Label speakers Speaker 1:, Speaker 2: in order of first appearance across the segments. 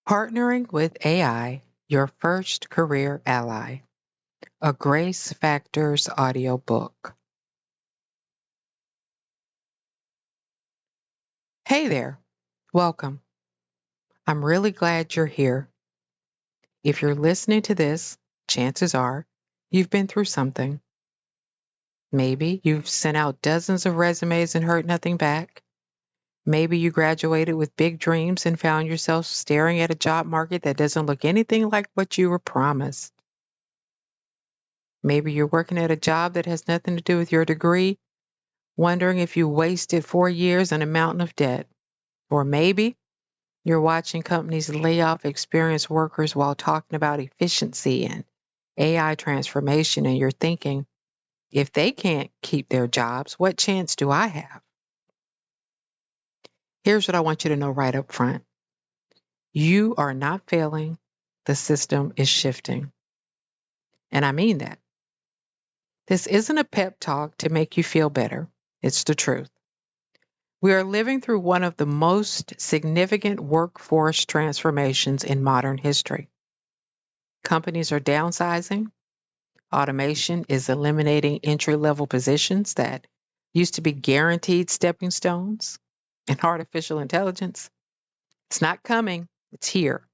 Speaker 1: Partnering with AI, your first career ally. A Grace Factors audiobook. Hey there, welcome. I'm really glad you're here. If you're listening to this, chances are you've been through something. Maybe you've sent out dozens of resumes and heard nothing back. Maybe you graduated with big dreams and found yourself staring at a job market that doesn't look anything like what you were promised. Maybe you're working at a job that has nothing to do with your degree, wondering if you wasted 4 years on a mountain of debt. Or maybe you're watching companies lay off experienced workers while talking about efficiency and AI transformation, and you're thinking, if they can't keep their jobs, what chance do I have? Here's what I want you to know right up front. You are not failing. The system is shifting. And I mean that. This isn't a pep talk to make you feel better. It's the truth. We are living through one of the most significant workforce transformations in modern history. Companies are downsizing. Automation is eliminating entry-level positions that used to be guaranteed stepping stones. And artificial intelligence, it's not coming, it's here.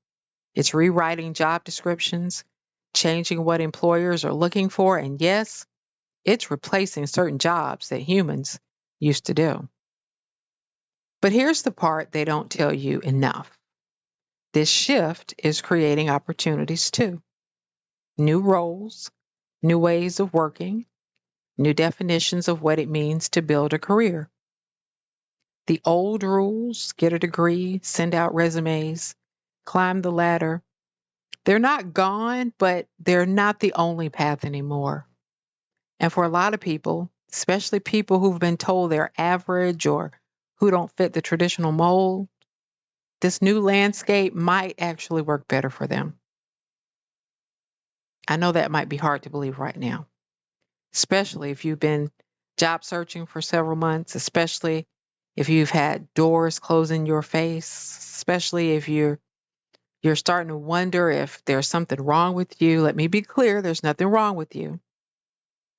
Speaker 1: It's rewriting job descriptions, changing what employers are looking for, and yes, it's replacing certain jobs that humans used to do. But here's the part they don't tell you enough. This shift is creating opportunities too. New roles, new ways of working, new definitions of what it means to build a career. The old rules, get a degree, send out resumes, climb the ladder, they're not gone, but they're not the only path anymore. And for a lot of people, especially people who've been told they're average or who don't fit the traditional mold, this new landscape might actually work better for them. I know that might be hard to believe right now, especially if you've been job searching for several months, especially if you've had doors close in your face, especially if you're starting to wonder if there's something wrong with you. Let me be clear, there's nothing wrong with you.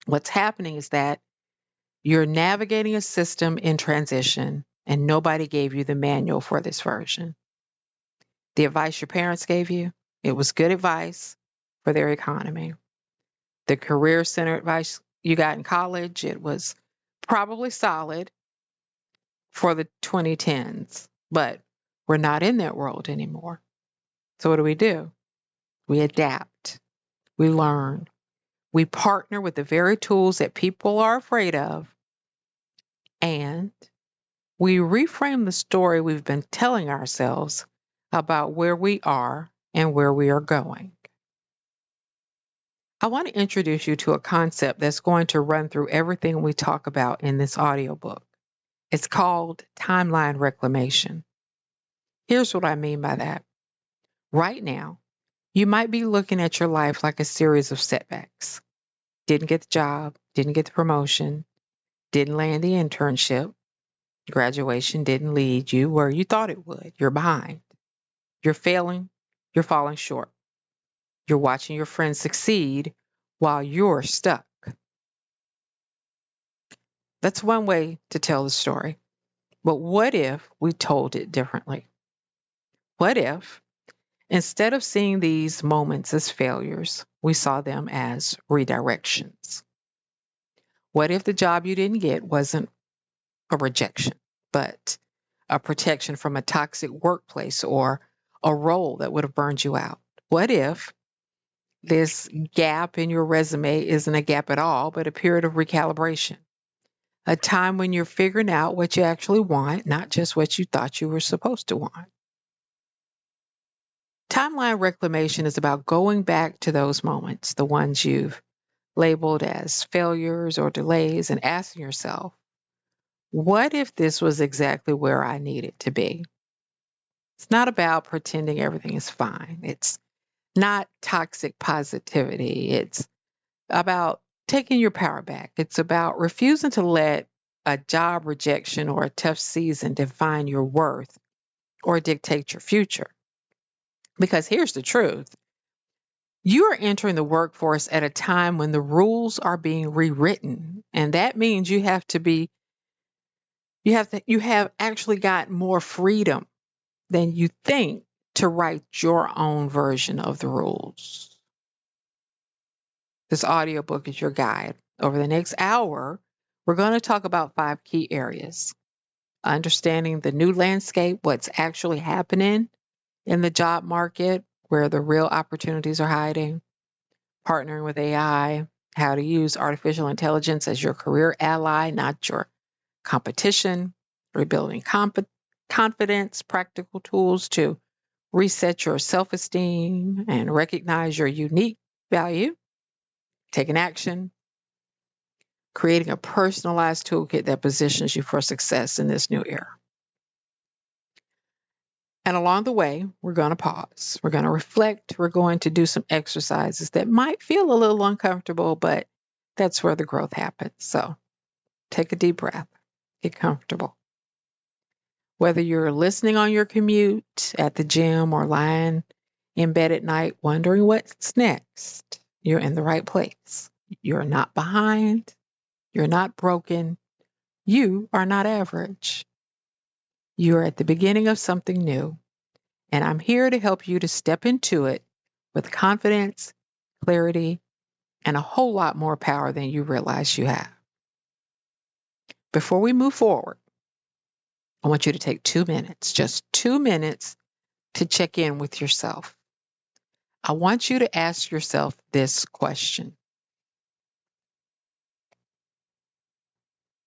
Speaker 1: What's happening is that you're navigating a system in transition and nobody gave you the manual for this version. The advice your parents gave you, it was good advice for their economy. The career center advice you got in college, it was probably solid for the 2010s, but we're not in that world anymore. So what do? We adapt, we learn, we partner with the very tools that people are afraid of, and we reframe the story we've been telling ourselves about where we are and where we are going. I want to introduce you to a concept that's going to run through everything we talk about in this audiobook. It's called timeline reclamation. Here's what I mean by that. Right now, you might be looking at your life like a series of setbacks. Didn't get the job, didn't get the promotion, didn't land the internship, graduation didn't lead you where you thought it would. You're behind. You're failing. You're falling short. You're watching your friends succeed while you're stuck. That's one way to tell the story. But what if we told it differently? What if, instead of seeing these moments as failures, we saw them as redirections? What if the job you didn't get wasn't a rejection, but a protection from a toxic workplace or a role that would have burned you out? What if this gap in your resume isn't a gap at all, but a period of recalibration? A time when you're figuring out what you actually want, not just what you thought you were supposed to want. Timeline reclamation is about going back to those moments, the ones you've labeled as failures or delays, and asking yourself, what if this was exactly where I needed to be? It's not about pretending everything is fine. It's not toxic positivity. It's about taking your power back. It's about refusing to let a job rejection or a tough season define your worth or dictate your future. Because here's the truth. You are entering the workforce at a time when the rules are being rewritten. And that means you have actually got more freedom than you think to write your own version of the rules. This audiobook is your guide. Over the next hour, we're going to talk about 5 key areas: understanding the new landscape, what's actually happening in the job market, where the real opportunities are hiding, partnering with AI, how to use artificial intelligence as your career ally, not your competition, rebuilding confidence, practical tools to reset your self esteem and recognize your unique value, taking action, creating a personalized toolkit that positions you for success in this new era. And along the way, we're going to pause. We're going to reflect. We're going to do some exercises that might feel a little uncomfortable, but that's where the growth happens. So take a deep breath, get comfortable. Whether you're listening on your commute, at the gym, or lying in bed at night wondering what's next, you're in the right place. You're not behind. You're not broken. You are not average. You're at the beginning of something new. And I'm here to help you to step into it with confidence, clarity, and a whole lot more power than you realize you have. Before we move forward, I want you to take 2 minutes, just 2 minutes, to check in with yourself. I want you to ask yourself this question: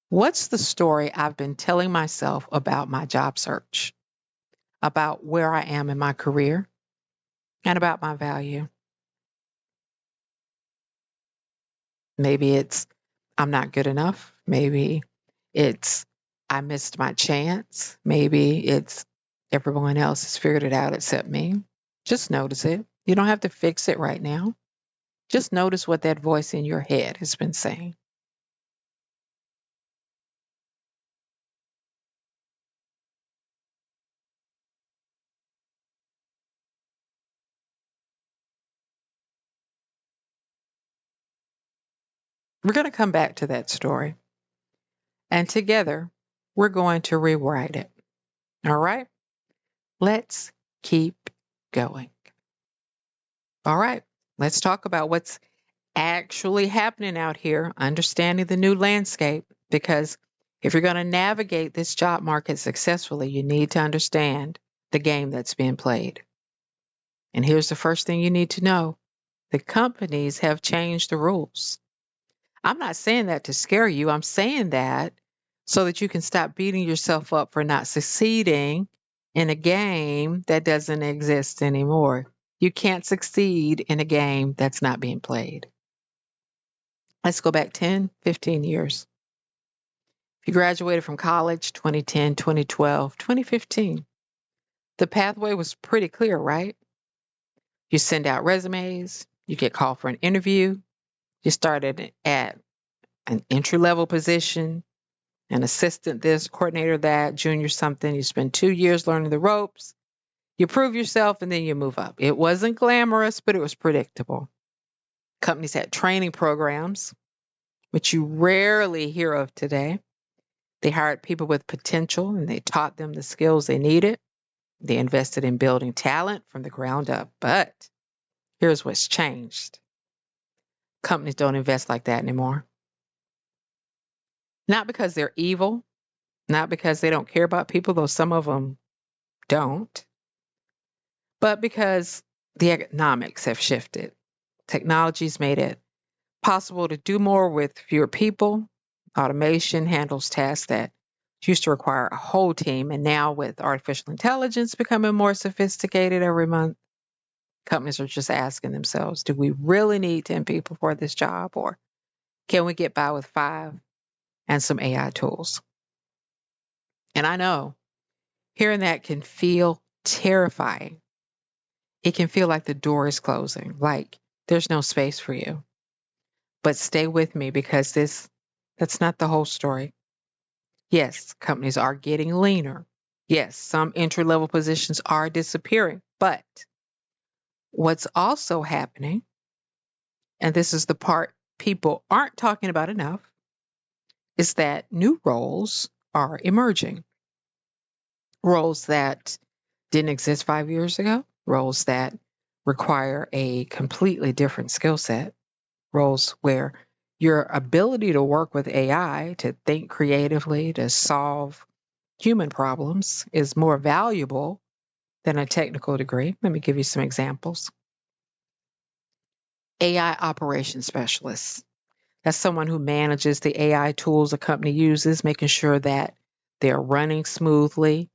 Speaker 1: what's the story I've been telling myself about my job search, about where I am in my career, and about my value? Maybe it's I'm not good enough. Maybe it's I missed my chance. Maybe it's everyone else has figured it out except me. Just notice it. You don't have to fix it right now. Just notice what that voice in your head has been saying. We're going to come back to that story. And together, we're going to rewrite it. All right? Let's keep going. All right. Let's talk about what's actually happening out here, understanding the new landscape. Because if you're going to navigate this job market successfully, you need to understand the game that's being played. And here's the first thing you need to know: the companies have changed the rules. I'm not saying that to scare you. I'm saying that so that you can stop beating yourself up for not succeeding in a game that doesn't exist anymore. You can't succeed in a game that's not being played. Let's go back 10, 15 years. If you graduated from college 2010, 2012, 2015, the pathway was pretty clear, right? You send out resumes, you get called for an interview, you started at an entry level position, an assistant this, coordinator that, junior something. You spend 2 years learning the ropes, you prove yourself, and then you move up. It wasn't glamorous, but it was predictable. Companies had training programs, which you rarely hear of today. They hired people with potential and they taught them the skills they needed. They invested in building talent from the ground up. But here's what's changed: companies don't invest like that anymore. Not because they're evil, not because they don't care about people, though some of them don't, but because the economics have shifted. Technology's made it possible to do more with fewer people. Automation handles tasks that used to require a whole team. And now, with artificial intelligence becoming more sophisticated every month, companies are just asking themselves, do we really need 10 people for this job? Or can we get by with 5 and some AI tools? And I know hearing that can feel terrifying. It can feel like the door is closing, like there's no space for you. But stay with me, because that's not the whole story. Yes, companies are getting leaner. Yes, some entry level positions are disappearing, but What's also happening, and this is the part people aren't talking about enough, is that new roles are emerging. Roles that didn't exist 5 years ago, roles that require a completely different skill set, roles where your ability to work with AI, to think creatively, to solve human problems is more valuable than a technical degree. Let me give you some examples. AI operations specialists. That's someone who manages the AI tools a company uses, making sure that they're running smoothly,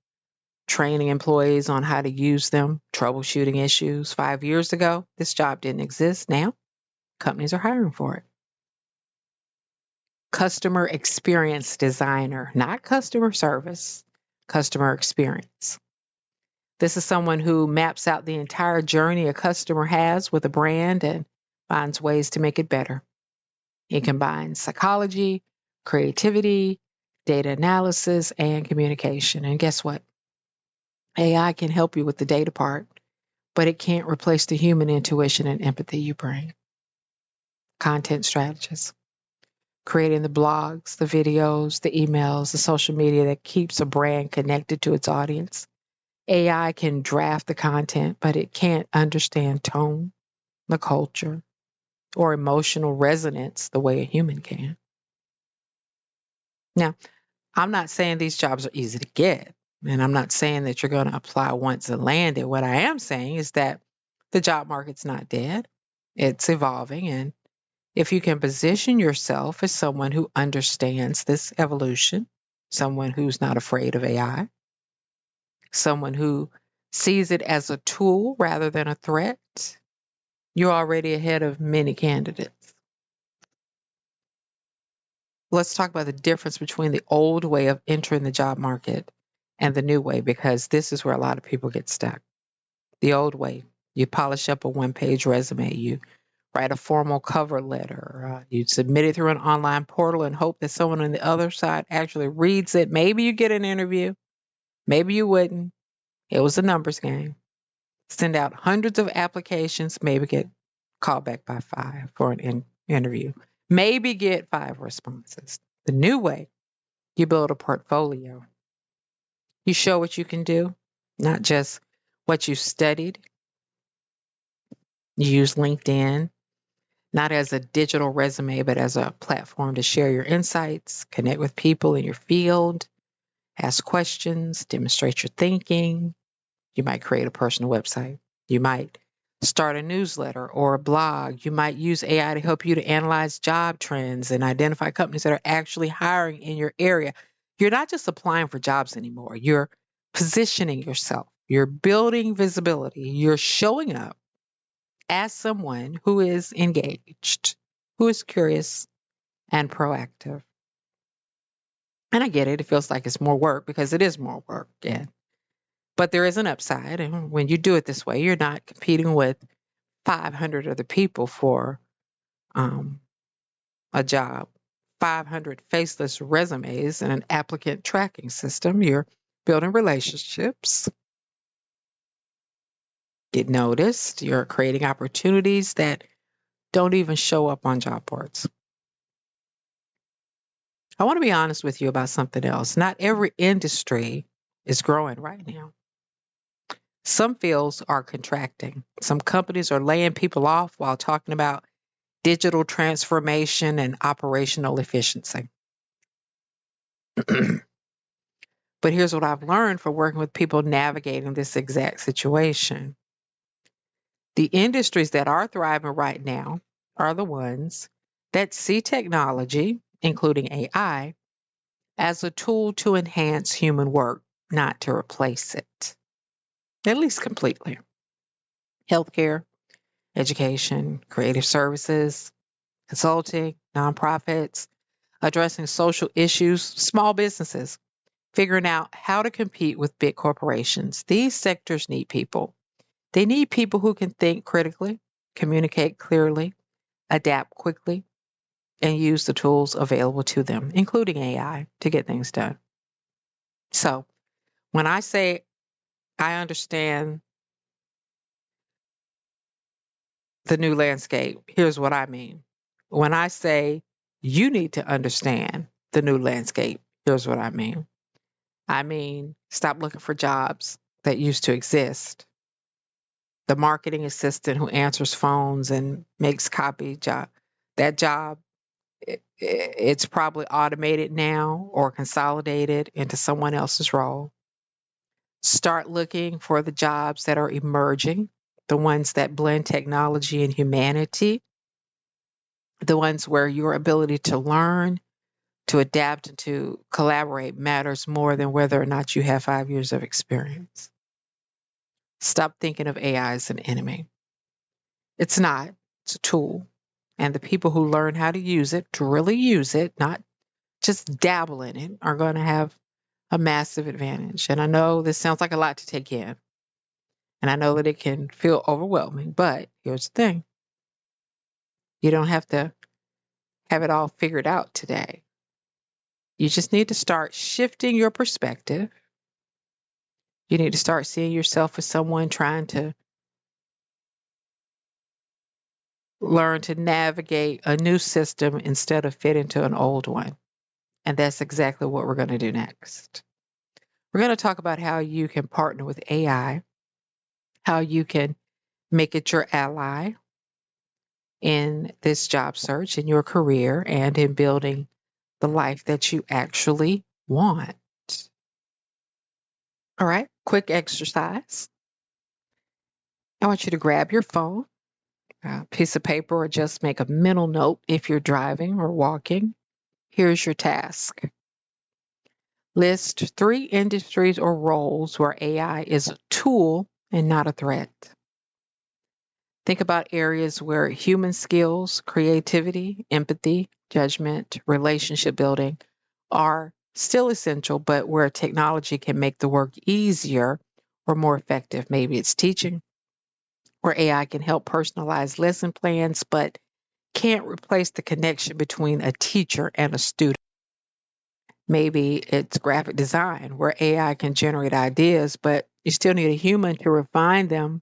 Speaker 1: training employees on how to use them, troubleshooting issues. 5 years ago, this job didn't exist. Now, companies are hiring for it. Customer experience designer, not customer service, customer experience. This is someone who maps out the entire journey a customer has with a brand and finds ways to make it better. It combines psychology, creativity, data analysis, and communication. And guess what? AI can help you with the data part, but it can't replace the human intuition and empathy you bring. Content strategists, creating the blogs, the videos, the emails, the social media that keeps a brand connected to its audience. AI can draft the content, but it can't understand tone, the culture, or emotional resonance the way a human can. Now, I'm not saying these jobs are easy to get, and I'm not saying that you're going to apply once and land it. What I am saying is that the job market's not dead, it's evolving. And if you can position yourself as someone who understands this evolution, someone who's not afraid of AI, someone who sees it as a tool rather than a threat, you're already ahead of many candidates. Let's talk about the difference between the old way of entering the job market and the new way, because this is where a lot of people get stuck. The old way, you polish up a one-page resume, you write a formal cover letter, you submit it through an online portal and hope that someone on the other side actually reads it. Maybe you get an interview, maybe you wouldn't. It was a numbers game. Send out hundreds of applications, maybe get called back by 5 for an interview, maybe get 5 responses. The new way, you build a portfolio. You show what you can do, not just what you studied. You use LinkedIn, not as a digital resume, but as a platform to share your insights, connect with people in your field, ask questions, demonstrate your thinking. You might create a personal website. You might start a newsletter or a blog. You might use AI to help you to analyze job trends and identify companies that are actually hiring in your area. You're not just applying for jobs anymore. You're positioning yourself. You're building visibility. You're showing up as someone who is engaged, who is curious and proactive. And I get it. It feels like it's more work because it is more work. Yeah. But there is an upside. And when you do it this way, you're not competing with 500 other people for um, a job, 500 faceless resumes and an applicant tracking system. You're building relationships, get noticed. You're creating opportunities that don't even show up on job boards. I want to be honest with you about something else. Not every industry is growing right now. Some fields are contracting. Some companies are laying people off while talking about digital transformation and operational efficiency. But here's what I've learned from working with people navigating this exact situation. The industries that are thriving right now are the ones that see technology, including AI, as a tool to enhance human work, not to replace it, at least completely. Healthcare, education, creative services, consulting, nonprofits, addressing social issues, small businesses, figuring out how to compete with big corporations. These sectors need people. They need people who can think critically, communicate clearly, adapt quickly, and use the tools available to them, including AI, to get things done. So when I say I understand the new landscape, here's what I mean. When I say you need to understand the new landscape, here's what I mean. I mean, stop looking for jobs that used to exist. The marketing assistant who answers phones and makes copy job, that job, it's probably automated now or consolidated into someone else's role. Start looking for the jobs that are emerging, the ones that blend technology and humanity, the ones where your ability to learn, to adapt, and to collaborate matters more than whether or not you have 5 years of experience. Stop thinking of AI as an enemy. It's not, it's a tool. And the people who learn how to use it, to really use it, not just dabble in it, are going to have a massive advantage. And I know this sounds like a lot to take in. And I know that it can feel overwhelming, but here's the thing. You don't have to have it all figured out today. You just need to start shifting your perspective. You need to start seeing yourself as someone trying to learn to navigate a new system instead of fit into an old one. And that's exactly what we're going to do next. We're going to talk about how you can partner with AI, how you can make it your ally in this job search, in your career, and in building the life that you actually want. All right, quick exercise. I want you to grab your phone, a piece of paper, or just make a mental note if you're driving or walking. Here's your task. List 3 industries or roles where AI is a tool and not a threat. Think about areas where human skills, creativity, empathy, judgment, relationship building are still essential, but where technology can make the work easier or more effective. Maybe it's teaching, where AI can help personalize lesson plans, but can't replace the connection between a teacher and a student. Maybe it's graphic design, where AI can generate ideas, but you still need a human to refine them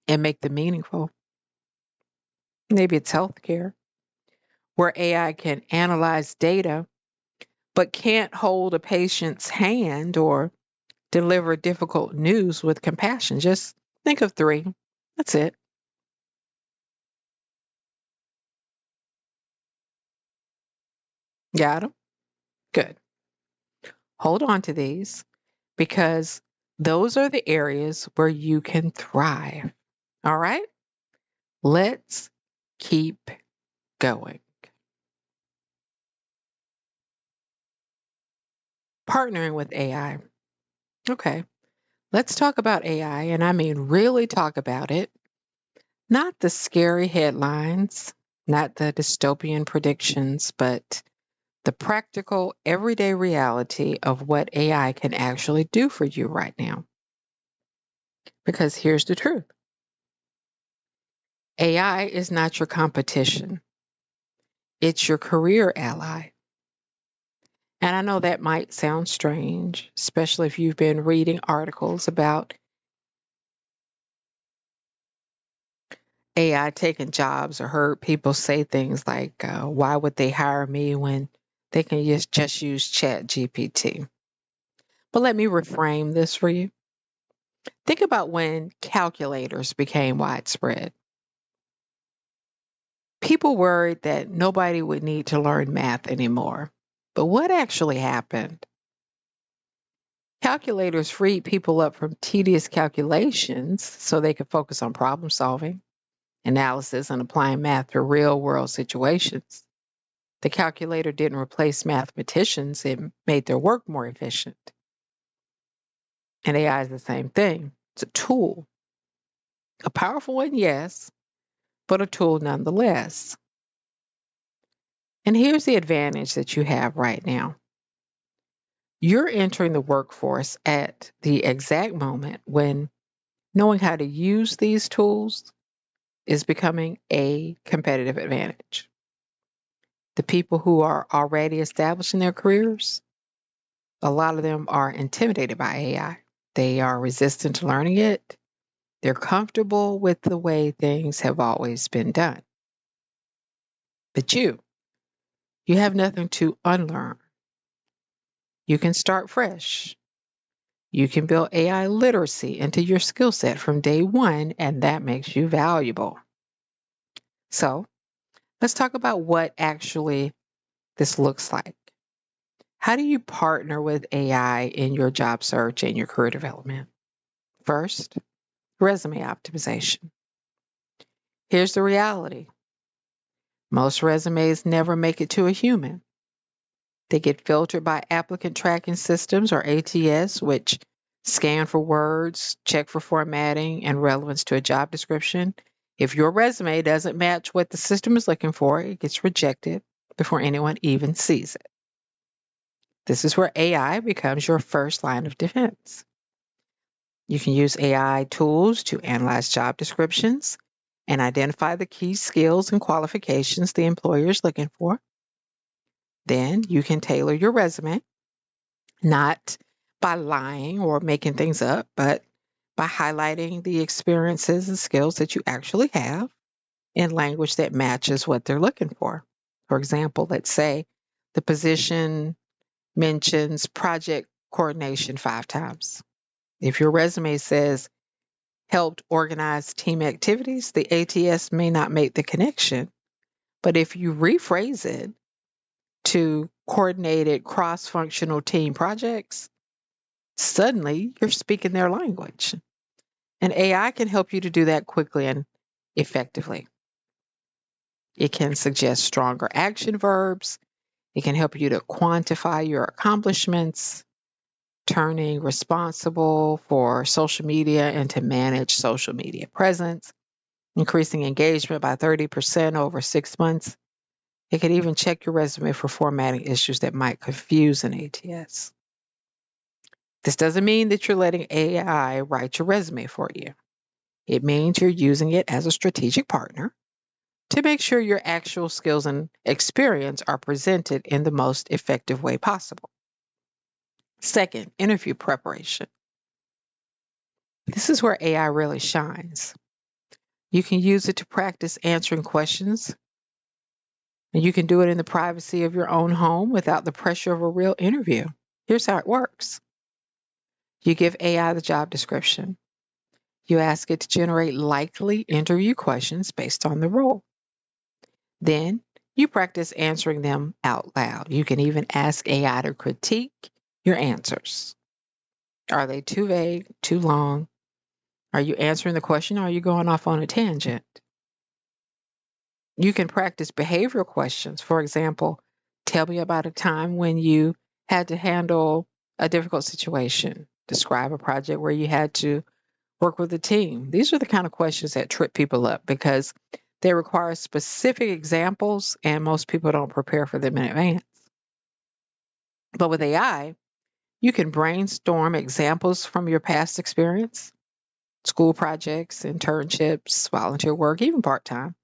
Speaker 1: and make them meaningful. Maybe it's healthcare, where AI can analyze data, but can't hold a patient's hand or deliver difficult news with compassion. Just think of 3. That's it. Got them? Good. Hold on to these because those are the areas where you can thrive. All right? Let's keep going. Partnering with AI. Okay. Let's talk about AI, and I mean really talk about it. Not the scary headlines, not the dystopian predictions, but the practical, everyday reality of what AI can actually do for you right now. Because here's the truth. AI is not your competition. It's your career ally. And I know that might sound strange, especially if you've been reading articles about AI taking jobs or heard people say things like, why would they hire me when they can just use Chat GPT? But let me reframe this for you. Think about when calculators became widespread. People worried that nobody would need to learn math anymore. But what actually happened? Calculators freed people up from tedious calculations so they could focus on problem solving, analysis, and applying math to real world situations. The calculator didn't replace mathematicians, it made their work more efficient. And AI is the same thing. It's a tool. A powerful one, yes, but a tool nonetheless. And here's the advantage that you have right now. You're entering the workforce at the exact moment when knowing how to use these tools is becoming a competitive advantage. The people who are already established in their careers, a lot of them are intimidated by AI. They are resistant to learning it. They're comfortable with the way things have always been done. But you have nothing to unlearn. You can start fresh. You can build AI literacy into your skill set from day one, and that makes you valuable. So let's talk about what actually this looks like. How do you partner with AI in your job search and your career development? First, resume optimization. Here's the reality. Most resumes never make it to a human. They get filtered by applicant tracking systems or ATS, which scan for words, check for formatting, and relevance to a job description. If your resume doesn't match what the system is looking for, it gets rejected before anyone even sees it. This is where AI becomes your first line of defense. You can use AI tools to analyze job descriptions and identify the key skills and qualifications the employer is looking for. Then you can tailor your resume, not by lying or making things up, but by highlighting the experiences and skills that you actually have in language that matches what they're looking for. For example, let's say the position mentions project coordination 5 times. If your resume says helped organize team activities, the ATS may not make the connection. But if you rephrase it to coordinated cross functional team projects, suddenly you're speaking their language. And AI can help you to do that quickly and effectively. It can suggest stronger action verbs. It can help you to quantify your accomplishments, turning responsible for social media into managed social media presence, increasing engagement by 30% over 6 months. It could even check your resume for formatting issues that might confuse an ATS. This doesn't mean that you're letting AI write your resume for you. It means you're using it as a strategic partner to make sure your actual skills and experience are presented in the most effective way possible. Second, interview preparation. This is where AI really shines. You can use it to practice answering questions, and you can do it in the privacy of your own home without the pressure of a real interview. Here's how it works. You give AI the job description. You ask it to generate likely interview questions based on the role. Then you practice answering them out loud. You can even ask AI to critique your answers. Are they too vague, too long? Are you answering the question or are you going off on a tangent? You can practice behavioral questions. For example, tell me about a time when you had to handle a difficult situation. Describe a project where you had to work with a team. These are the kind of questions that trip people up because they require specific examples and most people don't prepare for them in advance. But with AI, you can brainstorm examples from your past experience, school projects, internships, volunteer work, even part-time,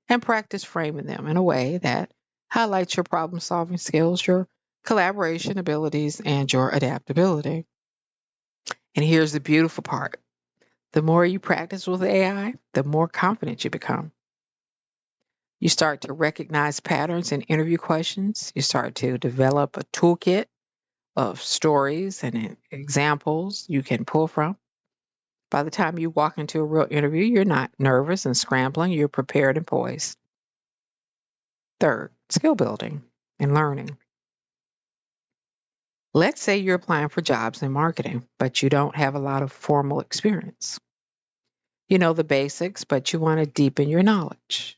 Speaker 1: and practice framing them in a way that highlights your problem-solving skills, your collaboration abilities, and your adaptability. And here's the beautiful part. The more you practice with AI, the more confident you become. You start to recognize patterns in interview questions. You start to develop a toolkit of stories and examples you can pull from. By the time you walk into a real interview, you're not nervous and scrambling, you're prepared and poised. Third, skill building and learning. Let's say you're applying for jobs in marketing, but you don't have a lot of formal experience. You know the basics, but you want to deepen your knowledge.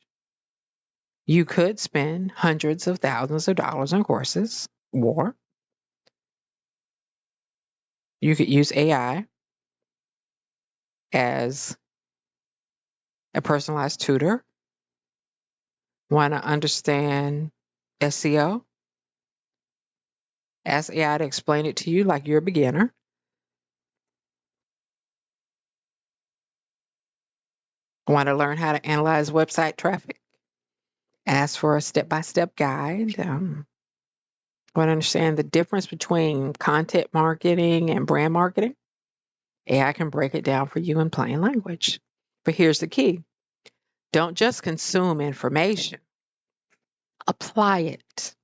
Speaker 1: You could spend hundreds of thousands of dollars on courses, or you could use AI as a personalized tutor. Want to understand SEO? Ask AI to explain it to you like you're a beginner. Want to learn how to analyze website traffic? Ask for a step-by-step guide. Want to understand the difference between content marketing and brand marketing? AI can break it down for you in plain language. But here's the key: don't just consume information, apply it.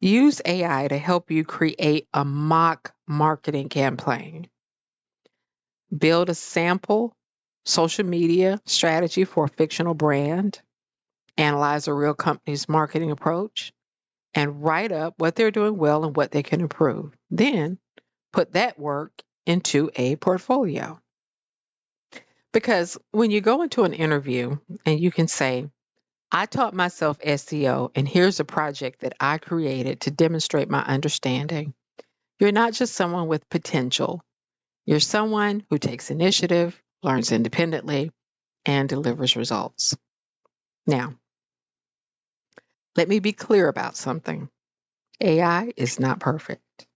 Speaker 1: Use AI to help you create a mock marketing campaign, build a sample social media strategy for a fictional brand, analyze a real company's marketing approach, and write up what they're doing well and what they can improve. Then put that work into a portfolio. Because when you go into an interview and you can say, I taught myself SEO, and here's a project that I created to demonstrate my understanding. You're not just someone with potential. You're someone who takes initiative, learns independently, and delivers results. Now, let me be clear about something. AI is not perfect.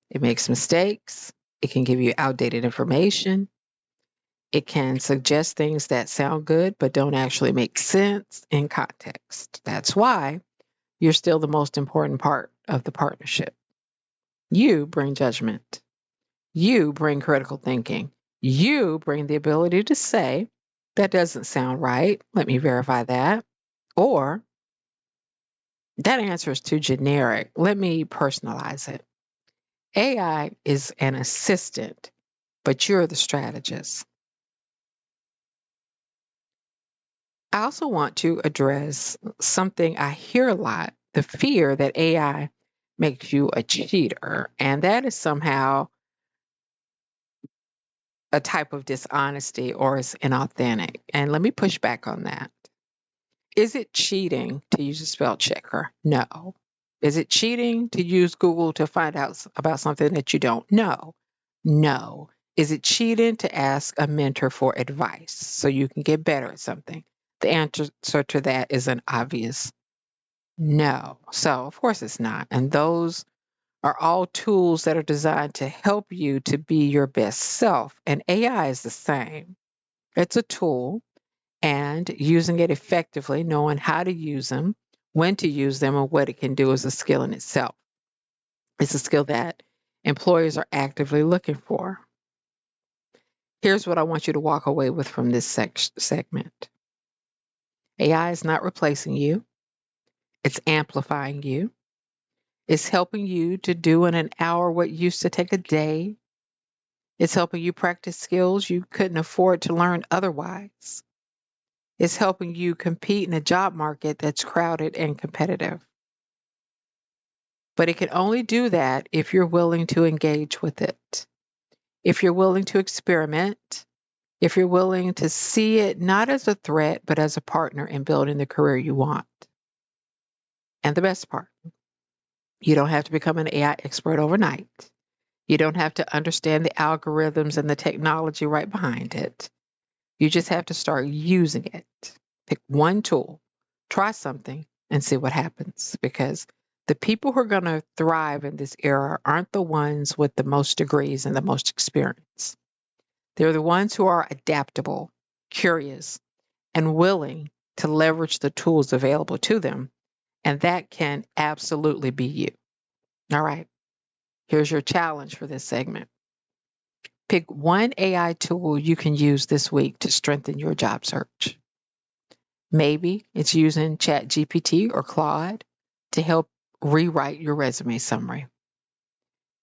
Speaker 1: It makes mistakes. It can give you outdated information. It can suggest things that sound good but don't actually make sense in context. That's why you're still the most important part of the partnership. You bring judgment. You bring critical thinking. You bring the ability to say, that doesn't sound right. Let me verify that. Or, that answer is too generic. Let me personalize it. AI is an assistant, but you're the strategist. I also want to address something I hear a lot: the fear that AI makes you a cheater. And that is somehow a type of dishonesty or is inauthentic. And let me push back on that. Is it cheating to use a spell checker? No. Is it cheating to use Google to find out about something that you don't know? No. Is it cheating to ask a mentor for advice so you can get better at something? The answer to that is an obvious no. So, of course, it's not. And those are all tools that are designed to help you to be your best self. And AI is the same. It's a tool, and using it effectively, knowing how to use them, when to use them, and what it can do is a skill in itself. It's a skill that employers are actively looking for. Here's what I want you to walk away with from this segment. AI is not replacing you, it's amplifying you. It's helping you to do in an hour what used to take a day. It's helping you practice skills you couldn't afford to learn otherwise. It's helping you compete in a job market that's crowded and competitive. But it can only do that if you're willing to engage with it, if you're willing to experiment, if you're willing to see it not as a threat, but as a partner in building the career you want. And the best part, you don't have to become an AI expert overnight. You don't have to understand the algorithms and the technology right behind it. You just have to start using it. Pick one tool, try something, and see what happens. Because the people who are going to thrive in this era aren't the ones with the most degrees and the most experience. They're the ones who are adaptable, curious, and willing to leverage the tools available to them. And that can absolutely be you. All right, here's your challenge for this segment. Pick one AI tool you can use this week to strengthen your job search. Maybe it's using ChatGPT or Claude to help rewrite your resume summary.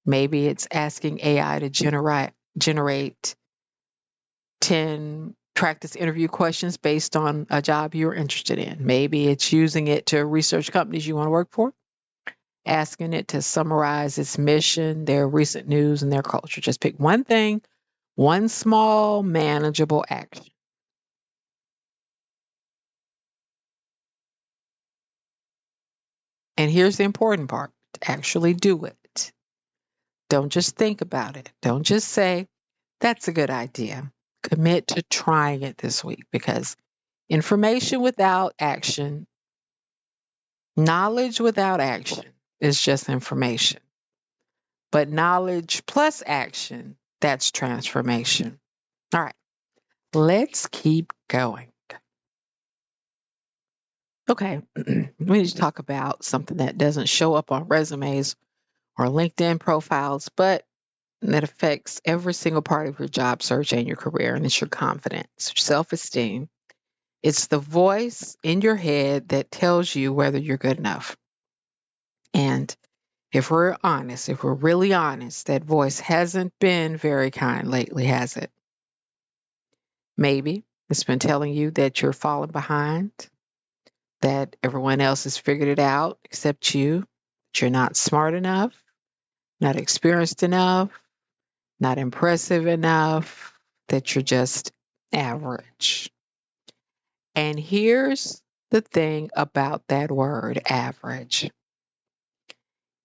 Speaker 1: Maybe it's asking AI to generate 10 practice interview questions based on a job you're interested in. Maybe it's using it to research companies you want to work for, asking it to summarize its mission, their recent news, and their culture. Just pick one thing, one small, manageable action. And here's the important part: actually do it. Don't just think about it. Don't just say, that's a good idea. Commit to trying it this week, because information without action, knowledge without action is just information. But knowledge plus action, that's transformation. All right, let's keep going. Okay, we need to talk about something that doesn't show up on resumes or LinkedIn profiles, but that affects every single part of your job search and your career, and it's your confidence, your self-esteem. It's the voice in your head that tells you whether you're good enough. And if we're honest, if we're really honest, that voice hasn't been very kind lately, has it? Maybe it's been telling you that you're falling behind, that everyone else has figured it out except you, that you're not smart enough, not experienced enough, not impressive enough, that you're just average. And here's the thing about that word, average.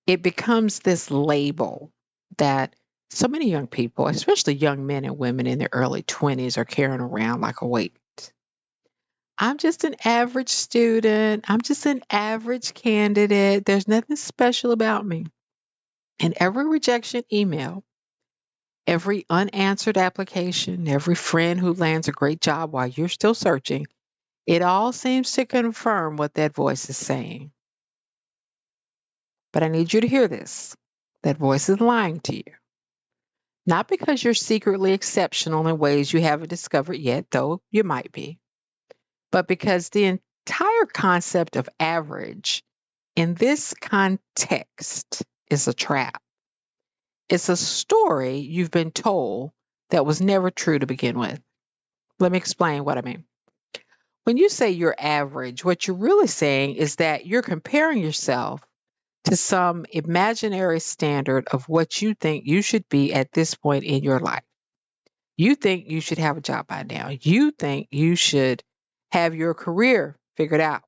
Speaker 1: It becomes this label that so many young people, especially young men and women in their early 20s, are carrying around like a weight. I'm just an average student. I'm just an average candidate. There's nothing special about me. And every rejection email, every unanswered application, every friend who lands a great job while you're still searching, it all seems to confirm what that voice is saying. But I need you to hear this. That voice is lying to you. Not because you're secretly exceptional in ways you haven't discovered yet, though you might be, but because the entire concept of average in this context is a trap. It's a story you've been told that was never true to begin with. Let me explain what I mean. When you say you're average, what you're really saying is that you're comparing yourself to some imaginary standard of what you think you should be at this point in your life. You think you should have a job by now. You think you should have your career figured out.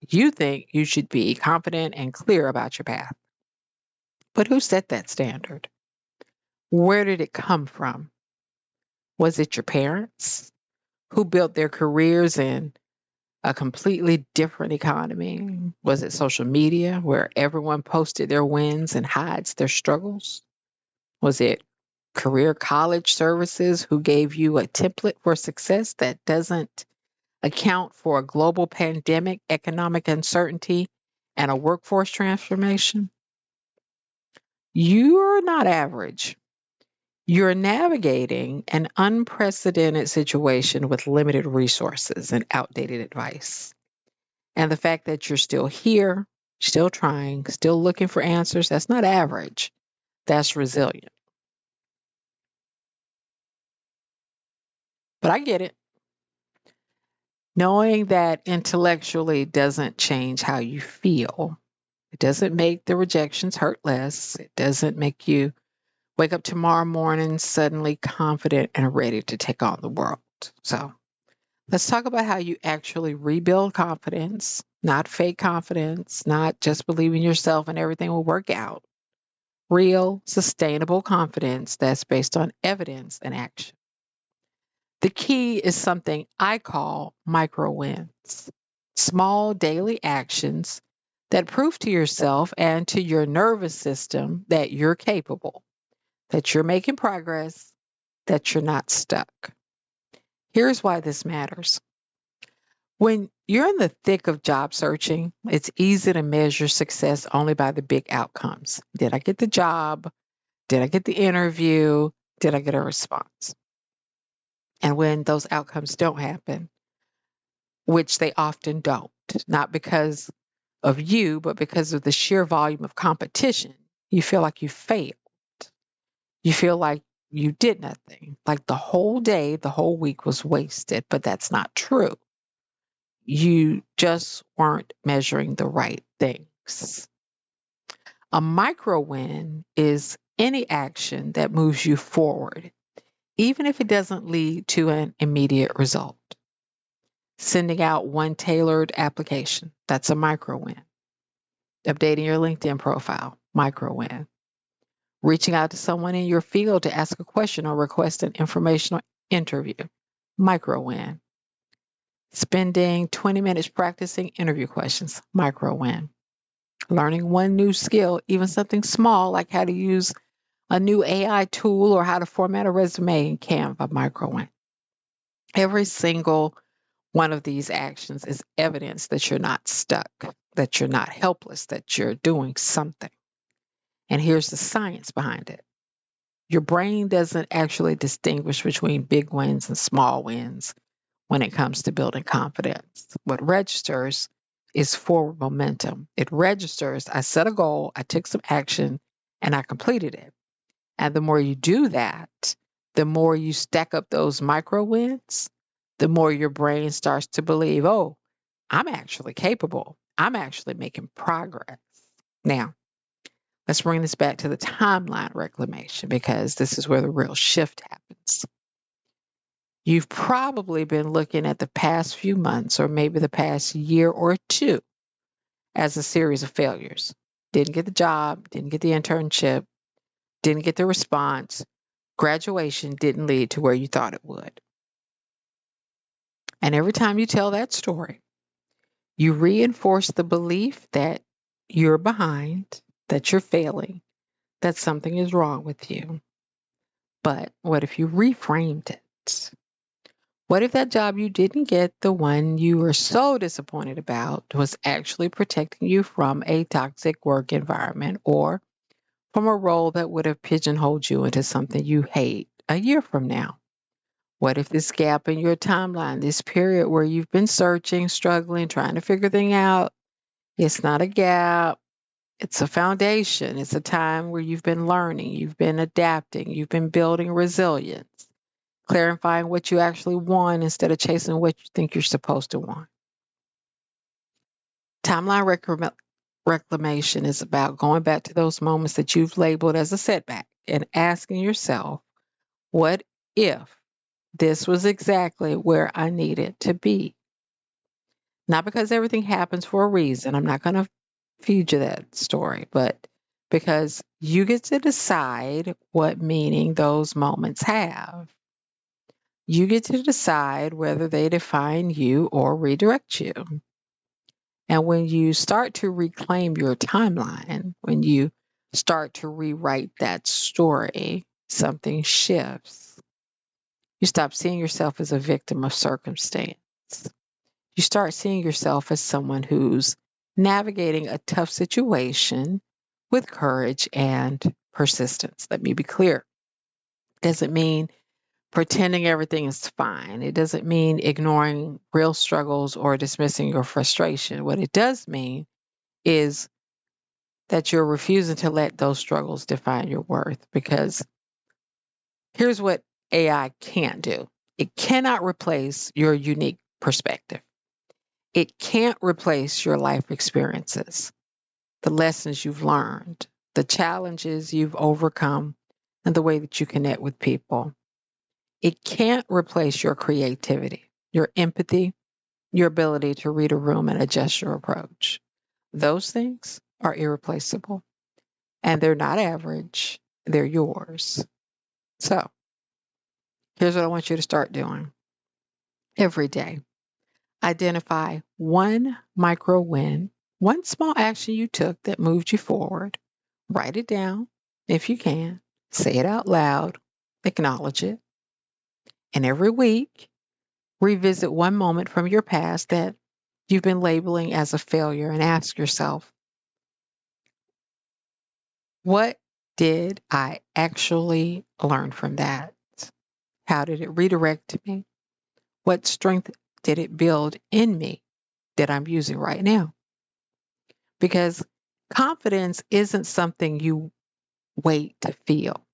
Speaker 1: You think you should be confident and clear about your path. But who set that standard? Where did it come from? Was it your parents who built their careers in a completely different economy? Was it social media where everyone posted their wins and hides their struggles? Was it career college services who gave you a template for success that doesn't account for a global pandemic, economic uncertainty, and a workforce transformation? You're not average. You're navigating an unprecedented situation with limited resources and outdated advice. And the fact that you're still here, still trying, still looking for answers, that's not average. That's resilient. But I get it. Knowing that intellectually doesn't change how you feel. It doesn't make the rejections hurt less. It doesn't make you wake up tomorrow morning suddenly confident and ready to take on the world. So let's talk about how you actually rebuild confidence, not fake confidence, not just believing yourself and everything will work out. Real, sustainable confidence that's based on evidence and action. The key is something I call micro wins, small daily actions that prove to yourself and to your nervous system that you're capable, that you're making progress, that you're not stuck. Here's why this matters. When you're in the thick of job searching, it's easy to measure success only by the big outcomes. Did I get the job? Did I get the interview? Did I get a response? And when those outcomes don't happen, which they often don't, not because of you, but because of the sheer volume of competition, you feel like you failed. You feel like you did nothing, like the whole day, the whole week was wasted, but that's not true. You just weren't measuring the right things. A micro win is any action that moves you forward, even if it doesn't lead to an immediate result. Sending out one tailored application, that's a micro win. Updating your LinkedIn profile, micro win. Reaching out to someone in your field to ask a question or request an informational interview, micro win. Spending 20 minutes practicing interview questions, micro win. Learning one new skill, even something small like how to use a new AI tool or how to format a resume in Canva, micro win. Every single one of these actions is evidence that you're not stuck, that you're not helpless, that you're doing something. And here's the science behind it. Your brain doesn't actually distinguish between big wins and small wins when it comes to building confidence. What registers is forward momentum. It registers, I set a goal, I took some action, and I completed it. And the more you do that, the more you stack up those micro wins, the more your brain starts to believe, oh, I'm actually capable. I'm actually making progress. Now, let's bring this back to the timeline reclamation because this is where the real shift happens. You've probably been looking at the past few months or maybe the past year or two as a series of failures. Didn't get the job, didn't get the internship, didn't get the response. Graduation didn't lead to where you thought it would. And every time you tell that story, you reinforce the belief that you're behind, that you're failing, that something is wrong with you. But what if you reframed it? What if that job you didn't get, the one you were so disappointed about, was actually protecting you from a toxic work environment or from a role that would have pigeonholed you into something you hate a year from now? What if this gap in your timeline, this period where you've been searching, struggling, trying to figure things out, it's not a gap, it's a foundation. It's a time where you've been learning, you've been adapting, you've been building resilience, clarifying what you actually want instead of chasing what you think you're supposed to want. Timeline reclamation is about going back to those moments that you've labeled as a setback and asking yourself, what if this was exactly where I needed to be? Not because everything happens for a reason. I'm not going to feed you that story, but because you get to decide what meaning those moments have. You get to decide whether they define you or redirect you. And when you start to reclaim your timeline, when you start to rewrite that story, something shifts. You stop seeing yourself as a victim of circumstance. You start seeing yourself as someone who's navigating a tough situation with courage and persistence. Let me be clear. Doesn't mean pretending everything is fine. It doesn't mean ignoring real struggles or dismissing your frustration. What it does mean is that you're refusing to let those struggles define your worth. Because here's what AI can't do: it cannot replace your unique perspective, it can't replace your life experiences, the lessons you've learned, the challenges you've overcome, and the way that you connect with people. It can't replace your creativity, your empathy, your ability to read a room and adjust your approach. Those things are irreplaceable, and they're not average, they're yours. So, here's what I want you to start doing every day. Identify one micro win, one small action you took that moved you forward. Write it down if you can. Say it out loud. Acknowledge it. And every week, revisit one moment from your past that you've been labeling as a failure and ask yourself, what did I actually learn from that? How did it redirect me? What strength did it build in me that I'm using right now? Because confidence isn't something you wait to feel,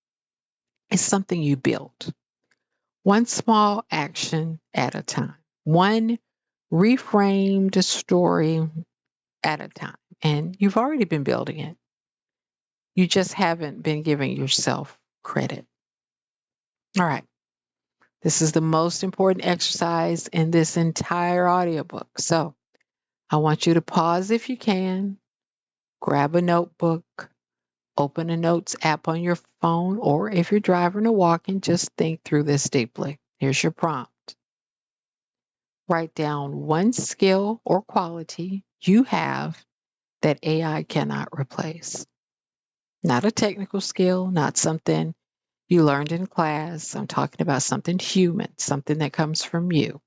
Speaker 1: it's something you build. One small action at a time, one reframed story at a time. And you've already been building it. You just haven't been giving yourself credit. All right. This is the most important exercise in this entire audiobook. So I want you to pause if you can, grab a notebook, open a notes app on your phone, or if you're driving or walking, just think through this deeply. Here's your prompt. Write down one skill or quality you have that AI cannot replace. Not a technical skill, not something you learned in class. I'm talking about something human, something that comes from you.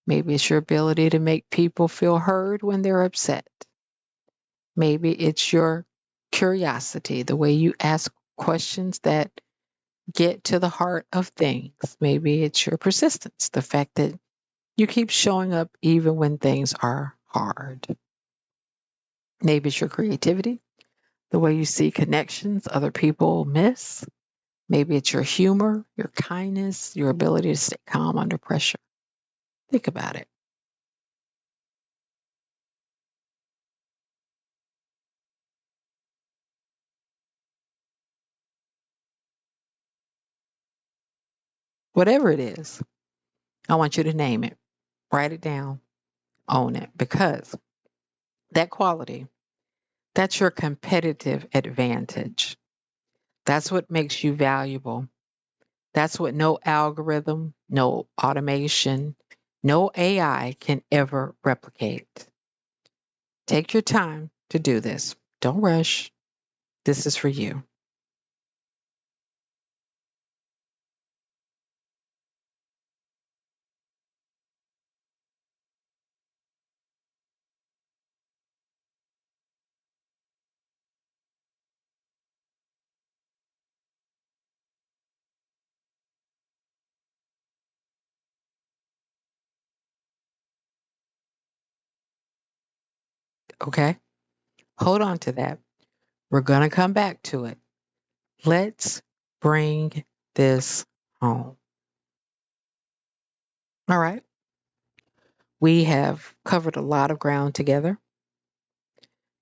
Speaker 1: Maybe it's your ability to make people feel heard when they're upset. Maybe it's your curiosity, the way you ask questions that get to the heart of things. Maybe it's your persistence, the fact that you keep showing up even when things are hard. Maybe it's your creativity, the way you see connections other people miss. Maybe it's your humor, your kindness, your ability to stay calm under pressure. Think about it. Whatever it is, I want you to name it, write it down, own it, because that quality, that's your competitive advantage. That's what makes you valuable. That's what no algorithm, no automation, no AI can ever replicate. Take your time to do this. Don't rush. This is for you. Okay? Hold on to that. We're going to come back to it. Let's bring this home. All right. We have covered a lot of ground together,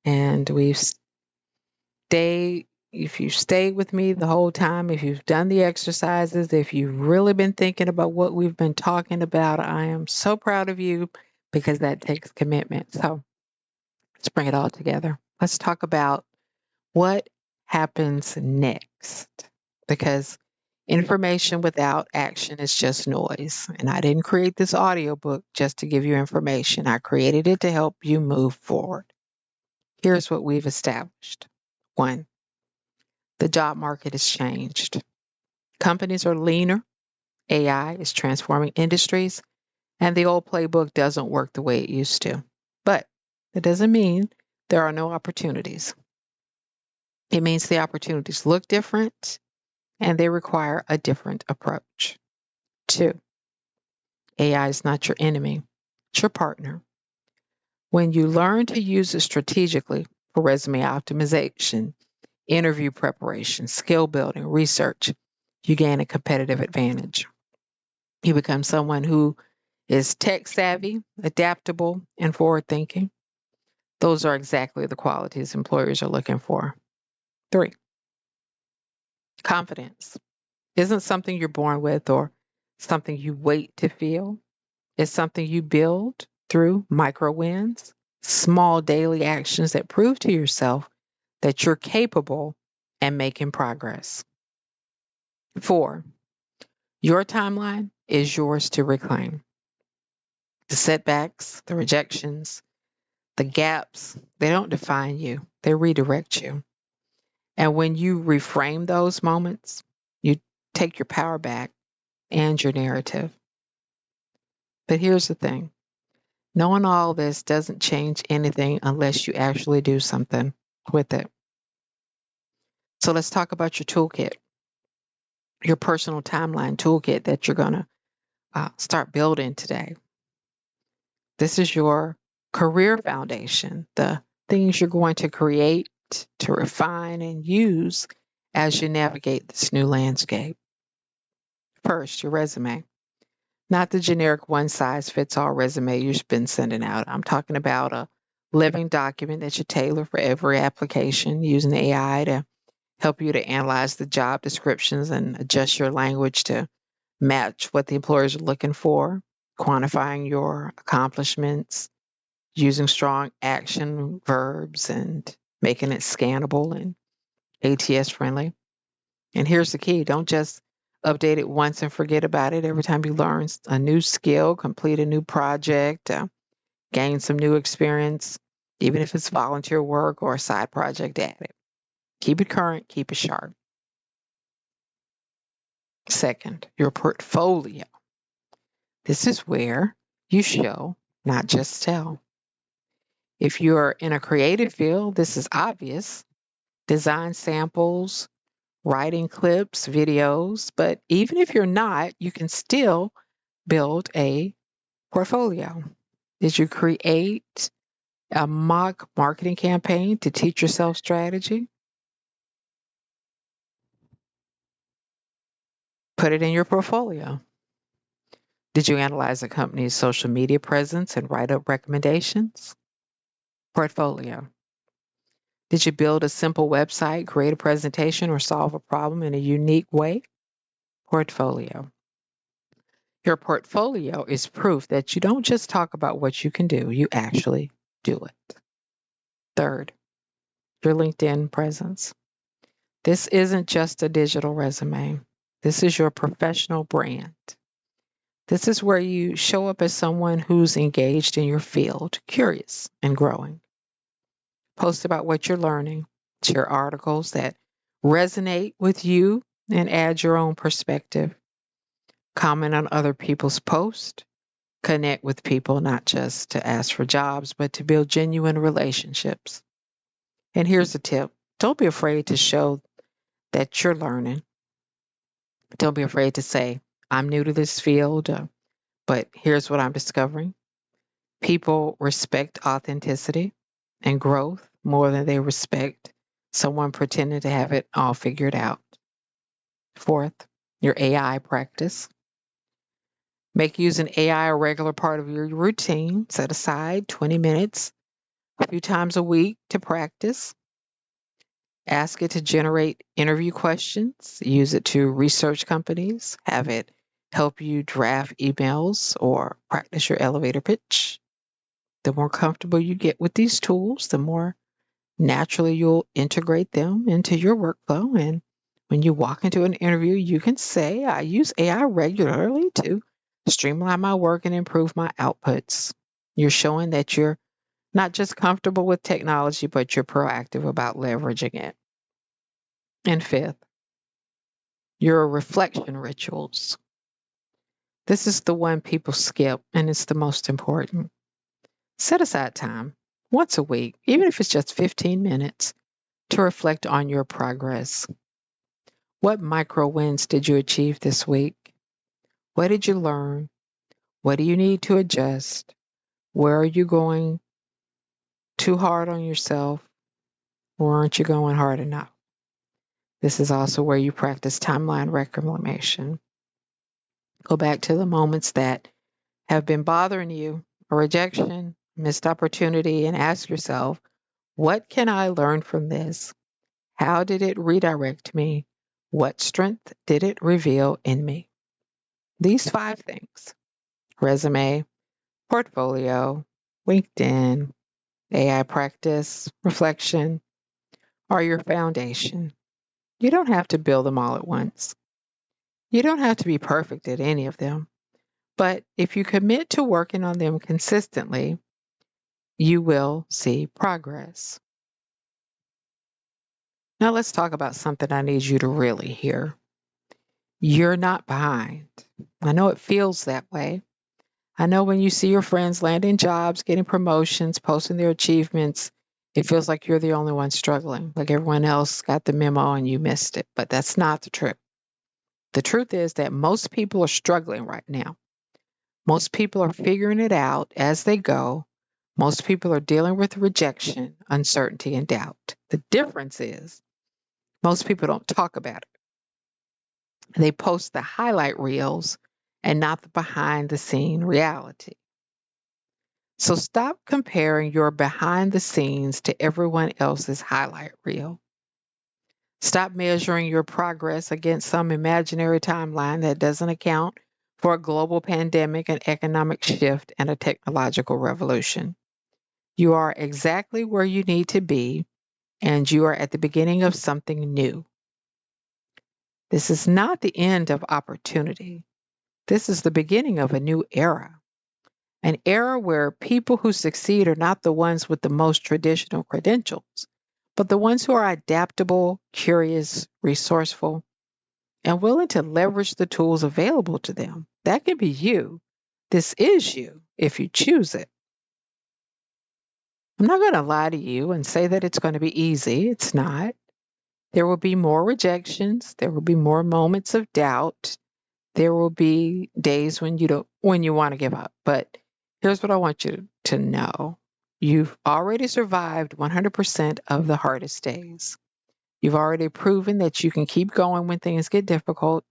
Speaker 1: and we've stayed. If you stayed with me the whole time, if you've done the exercises, if you've really been thinking about what we've been talking about, I am so proud of you because that takes commitment. So let's bring it all together. Let's talk about what happens next? Because information without action is just noise. And I didn't create this audiobook just to give you information. I created it to help you move forward. Here's what we've established. One, the job market has changed. Companies are leaner. AI is transforming industries, and the old playbook doesn't work the way it used to. But it doesn't mean there are no opportunities. It means the opportunities look different and they require a different approach. Two, AI is not your enemy, it's your partner. When you learn to use it strategically for resume optimization, interview preparation, skill building, research, you gain a competitive advantage. You become someone who is tech savvy, adaptable, and forward thinking. Those are exactly the qualities employers are looking for. Three, confidence isn't something you're born with or something you wait to feel. It's something you build through micro wins, small daily actions that prove to yourself that you're capable and making progress. Four, your timeline is yours to reclaim. The setbacks, the rejections, the gaps, they don't define you, they redirect you. And when you reframe those moments, you take your power back and your narrative. But here's the thing, knowing all this doesn't change anything unless you actually do something with it. So let's talk about your toolkit, your personal timeline toolkit that you're going to start building today. This is your career foundation, the things you're going to create, to refine, and use as you navigate this new landscape. First, your resume. Not the generic one size fits all resume you've been sending out. I'm talking about a living document that you tailor for every application using AI to help you to analyze the job descriptions and adjust your language to match what the employers are looking for, quantifying your accomplishments, using strong action verbs, and making it scannable and ATS friendly. And here's the key, don't just update it once and forget about it. Every time you learn a new skill, complete a new project, gain some new experience, even if it's volunteer work or a side project, add it. Keep it current, keep it sharp. Second, your portfolio. This is where you show, not just tell. If you're in a creative field, this is obvious. Design samples, writing clips, videos, but even if you're not, you can still build a portfolio. Did you create a mock marketing campaign to teach yourself strategy? Put it in your portfolio. Did you analyze a company's social media presence and write up recommendations? Portfolio. Did you build a simple website, create a presentation, or solve a problem in a unique way? Portfolio. Your portfolio is proof that you don't just talk about what you can do, you actually do it. Third, your LinkedIn presence. This isn't just a digital resume. This is your professional brand. This is where you show up as someone who's engaged in your field, curious and growing. Post about what you're learning, share articles that resonate with you and add your own perspective. Comment on other people's posts. Connect with people not just to ask for jobs, but to build genuine relationships. And here's a tip. Don't be afraid to show that you're learning. Don't be afraid to say, I'm new to this field, but here's what I'm discovering. People respect authenticity and growth more than they respect someone pretending to have it all figured out. Fourth, your AI practice. Make using AI a regular part of your routine. Set aside 20 minutes a few times a week to practice. Ask it to generate interview questions. Use it to research companies. Have it help you draft emails or practice your elevator pitch. The more comfortable you get with these tools, the more naturally you'll integrate them into your workflow. And when you walk into an interview, you can say, I use AI regularly to streamline my work and improve my outputs. You're showing that you're not just comfortable with technology, but you're proactive about leveraging it. And fifth, your reflection rituals. This is the one people skip, and it's the most important. Set aside time once a week, even if it's just 15 minutes, to reflect on your progress. What micro wins did you achieve this week? What did you learn? What do you need to adjust? Where are you going too hard on yourself? Or aren't you going hard enough? This is also where you practice timeline reclamation. Go back to the moments that have been bothering you, a rejection, missed opportunity, and ask yourself, what can I learn from this? How did it redirect me? What strength did it reveal in me? These 5 things: resume, portfolio, LinkedIn, AI practice, reflection are your foundation. You don't have to build them all at once. You don't have to be perfect at any of them. But if you commit to working on them consistently, you will see progress. Now let's talk about something I need you to really hear. You're not behind. I know it feels that way. I know when you see your friends landing jobs, getting promotions, posting their achievements, it feels like you're the only one struggling, like everyone else got the memo and you missed it. But that's not the truth. The truth is that most people are struggling right now. Most people are figuring it out as they go. Most people are dealing with rejection, uncertainty, and doubt. The difference is most people don't talk about it. They post the highlight reels and not the behind the scene reality. So stop comparing your behind the scenes to everyone else's highlight reel. Stop measuring your progress against some imaginary timeline that doesn't account for a global pandemic, an economic shift, and a technological revolution. You are exactly where you need to be, and you are at the beginning of something new. This is not the end of opportunity. This is the beginning of a new era. An era where people who succeed are not the ones with the most traditional credentials, but the ones who are adaptable, curious, resourceful, and willing to leverage the tools available to them. That can be you. This is you if you choose it. I'm not going to lie to you and say that it's going to be easy. It's not. There will be more rejections. There will be more moments of doubt. There will be days when you want to give up. But here's what I want you to know. You've already survived 100% of the hardest days. You've already proven that you can keep going when things get difficult.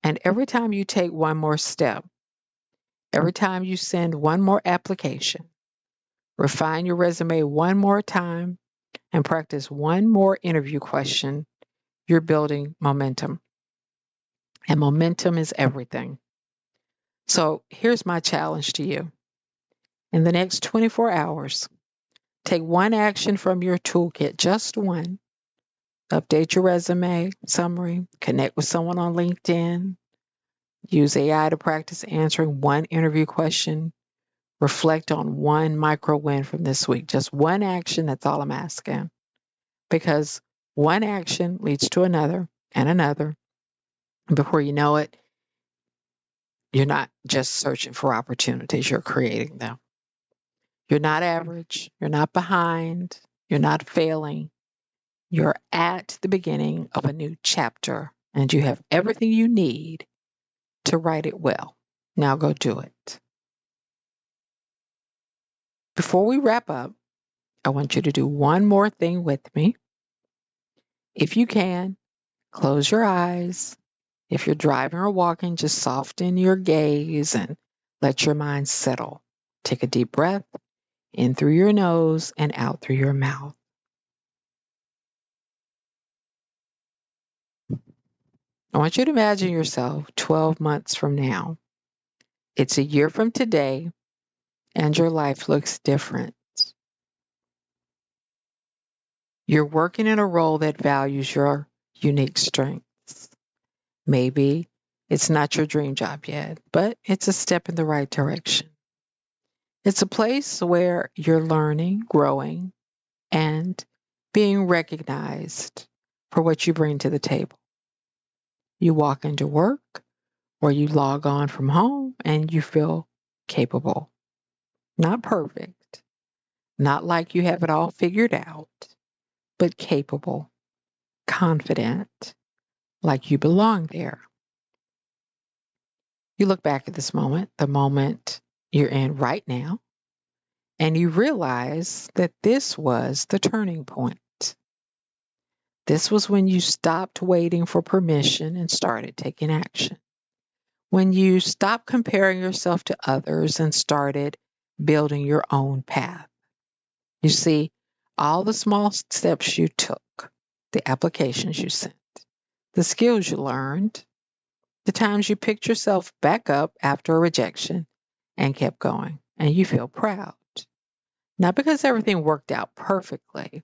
Speaker 1: And every time you take one more step, every time you send one more application, refine your resume one more time, and practice one more interview question, you're building momentum. And momentum is everything. So here's my challenge to you. In the next 24 hours, take one action from your toolkit, just one. Update your resume, summary, connect with someone on LinkedIn, use AI to practice answering one interview question, reflect on one micro win from this week. Just one action, that's all I'm asking. Because one action leads to another and another. And before you know it, you're not just searching for opportunities, you're creating them. You're not average, you're not behind, you're not failing. You're at the beginning of a new chapter, and you have everything you need to write it well. Now go do it. Before we wrap up, I want you to do one more thing with me. If you can, close your eyes. If you're driving or walking, just soften your gaze and let your mind settle. Take a deep breath in through your nose and out through your mouth. I want you to imagine yourself 12 months from now. It's a year from today, and your life looks different. You're working in a role that values your unique strengths. Maybe it's not your dream job yet, but it's a step in the right direction. It's a place where you're learning, growing, and being recognized for what you bring to the table. You walk into work or you log on from home and you feel capable. Not perfect, not like you have it all figured out, but capable, confident, like you belong there. You look back at this moment, the moment you're in right now, and you realize that this was the turning point. This was when you stopped waiting for permission and started taking action. When you stopped comparing yourself to others and started building your own path. You see, all the small steps you took, the applications you sent, the skills you learned, the times you picked yourself back up after a rejection and kept going, and you feel proud. Not because everything worked out perfectly,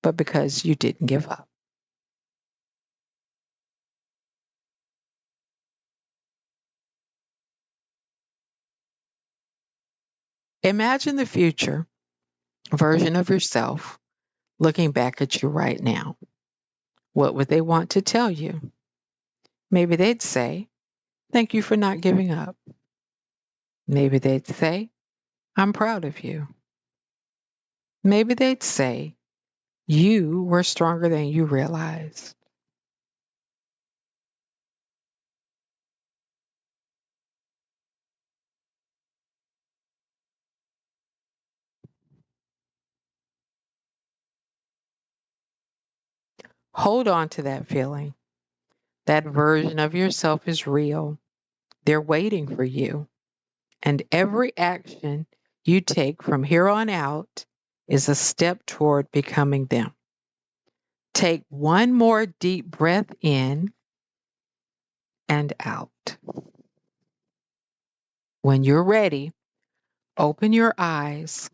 Speaker 1: but because you didn't give up. Imagine the future version of yourself looking back at you right now. What would they want to tell you? Maybe they'd say, "Thank you for not giving up." Maybe they'd say, "I'm proud of you." Maybe they'd say, "You were stronger than you realized." Hold on to that feeling. That version of yourself is real. They're waiting for you. And every action you take from here on out is a step toward becoming them. Take one more deep breath in and out. When you're ready, open your eyes.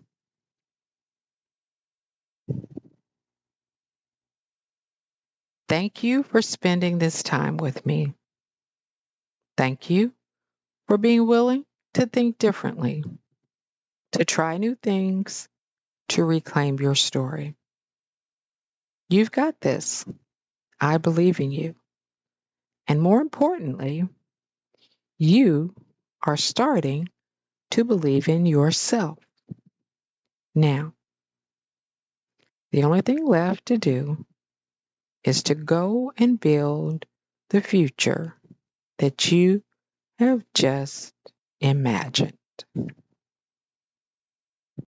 Speaker 1: Thank you for spending this time with me. Thank you for being willing to think differently, to try new things, to reclaim your story. You've got this. I believe in you. And more importantly, you are starting to believe in yourself. Now, the only thing left to do is to go and build the future that you have just imagined.